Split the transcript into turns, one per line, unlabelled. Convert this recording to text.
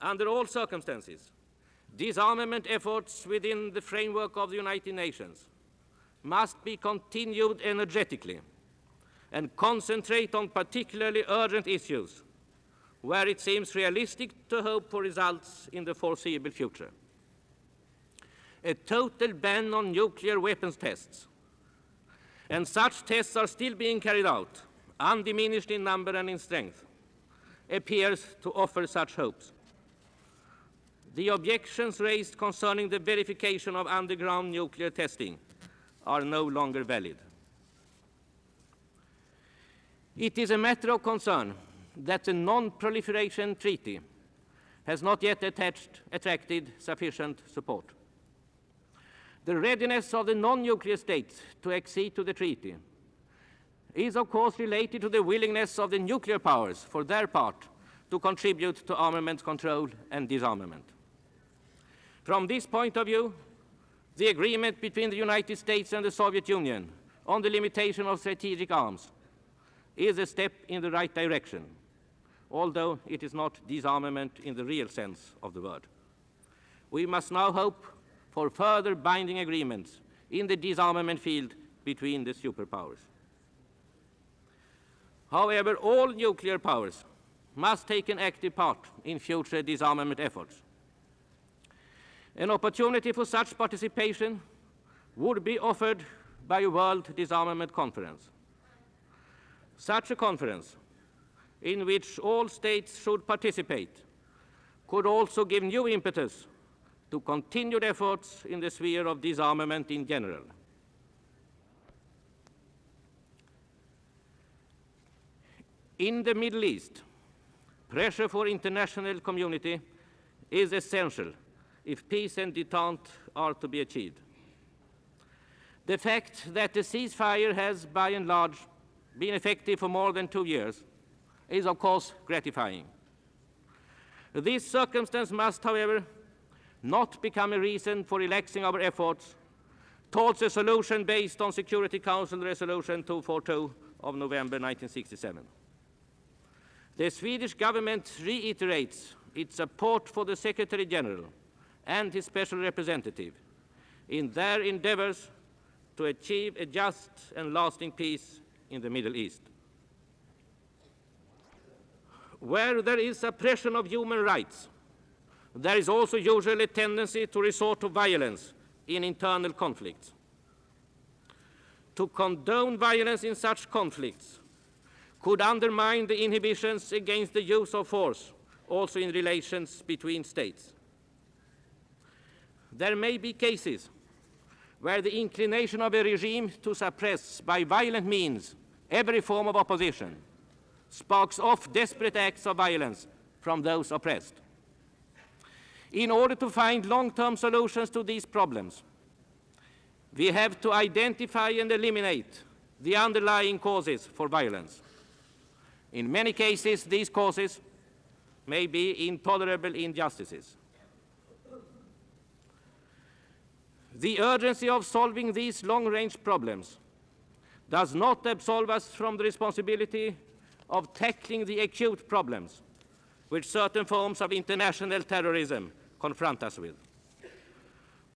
Under all circumstances, disarmament efforts within the framework of the United Nations must be continued energetically and concentrate on particularly urgent issues where it seems realistic to hope for results in the foreseeable future. A total ban on nuclear weapons tests, and such tests are still being carried out, undiminished in number and in strength, appears to offer such hopes. The objections raised concerning the verification of underground nuclear testing are no longer valid. It is a matter of concern that the Non-Proliferation Treaty has not yet attracted sufficient support. The readiness of the non-nuclear states to accede to the treaty is of course related to the willingness of the nuclear powers, for their part, to contribute to armaments control and disarmament. From this point of view, the agreement between the United States and the Soviet Union on the limitation of strategic arms is a step in the right direction, although it is not disarmament in the real sense of the word. We must now hope for further binding agreements in the disarmament field between the superpowers. However, all nuclear powers must take an active part in future disarmament efforts. An opportunity for such participation would be offered by a World Disarmament Conference. Such a conference, in which all states should participate, could also give new impetus to continued efforts in the sphere of disarmament in general. In the Middle East, pressure for international community is essential if peace and detente are to be achieved. The fact that the ceasefire has, by and large, been effective for more than 2 years is, of course, gratifying. This circumstance must, however, not become a reason for relaxing our efforts towards a solution based on Security Council Resolution 242 of November 1967. The Swedish government reiterates its support for the Secretary General and his special representative in their endeavors to achieve a just and lasting peace in the Middle East. Where there is suppression of human rights, there is also usually a tendency to resort to violence in internal conflicts. To condone violence in such conflicts could undermine the inhibitions against the use of force, also in relations between states. There may be cases where the inclination of a regime to suppress by violent means every form of opposition sparks off desperate acts of violence from those oppressed. In order to find long-term solutions to these problems, we have to identify and eliminate the underlying causes for violence. In many cases, these causes may be intolerable injustices. The urgency of solving these long-range problems does not absolve us from the responsibility of tackling the acute problems which certain forms of international terrorism confront us with.